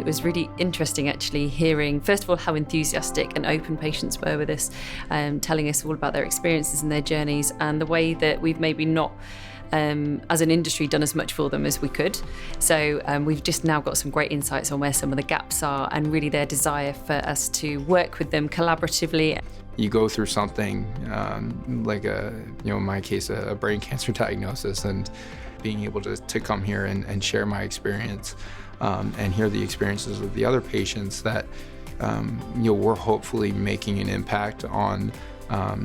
It was really interesting actually hearing, first of all, how enthusiastic and open patients were with us, telling us all about their experiences and their journeys, and the way that we've maybe not as an industry done as much for them as we could. So we've just now got some great insights on where some of the gaps are and really their desire for us to work with them collaboratively. You go through something like in my case, a brain cancer diagnosis, and being able to come here and share my experience and hear the experiences of the other patients that we're hopefully making an impact on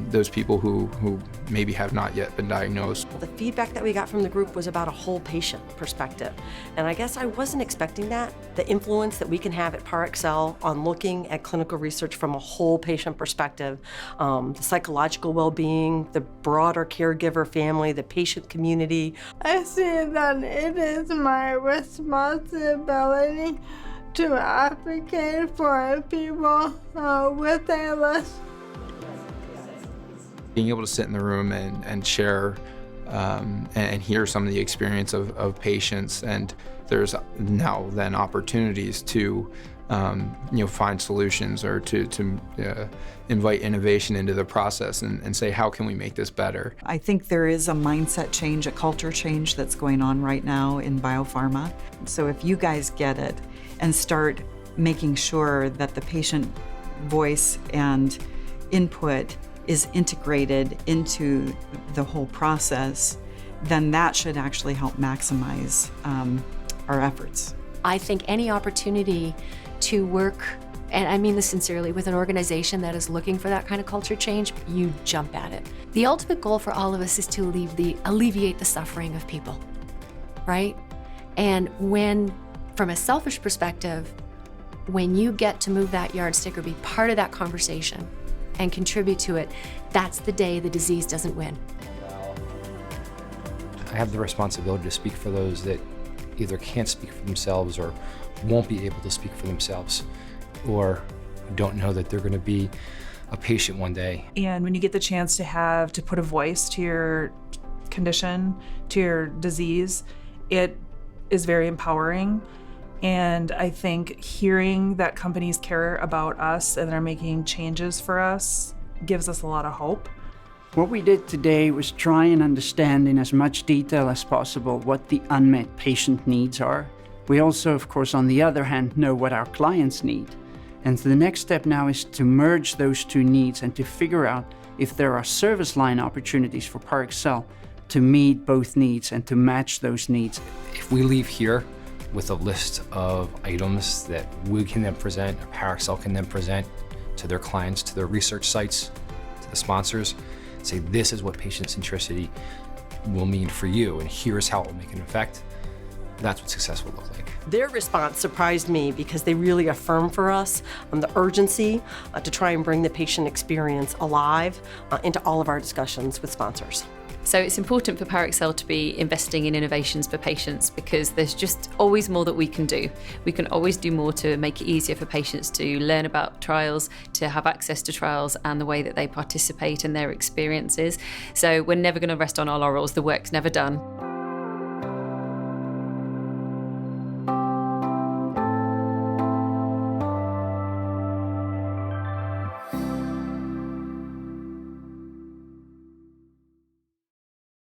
those people who maybe have not yet been diagnosed. The feedback that we got from the group was about a whole patient perspective. And I guess I wasn't expecting that, the influence that we can have at Parexel on looking at clinical research from a whole patient perspective, the psychological well-being, the broader caregiver family, the patient community. I see that it is my responsibility to advocate for people with ALS. Being able to sit in the room and share and hear some of the experience of patients, and there's now then opportunities to find solutions or to invite innovation into the process and say, how can we make this better? I think there is a mindset change, a culture change that's going on right now in biopharma. So if you guys get it and start making sure that the patient voice and input is integrated into the whole process, then that should actually help maximize our efforts. I think any opportunity to work, and I mean this sincerely, with an organization that is looking for that kind of culture change, you jump at it. The ultimate goal for all of us is to alleviate the suffering of people, right? And when, from a selfish perspective, when you get to move that yardstick or be part of that conversation and contribute to it, that's the day the disease doesn't win. I have the responsibility to speak for those that either can't speak for themselves or won't be able to speak for themselves, or don't know that they're going to be a patient one day. And when you get the chance to put a voice to your condition, to your disease, it is very empowering. And I think hearing that companies care about us and are making changes for us gives us a lot of hope. What we did today was try and understand in as much detail as possible what the unmet patient needs are. We also, of course, on the other hand, know what our clients need. And the next step now is to merge those two needs and to figure out if there are service line opportunities for Parexel to meet both needs and to match those needs. If we leave here with a list of items that we can then present, or Parexel can then present to their clients, to their research sites, to the sponsors, say this is what patient centricity will mean for you, and here's how it will make an effect, that's what success will look like. Their response surprised me because they really affirmed for us the urgency to try and bring the patient experience alive into all of our discussions with sponsors. So it's important for Parexel to be investing in innovations for patients, because there's just always more that we can do. We can always do more to make it easier for patients to learn about trials, to have access to trials and the way that they participate in their experiences. So we're never going to rest on our laurels. The work's never done.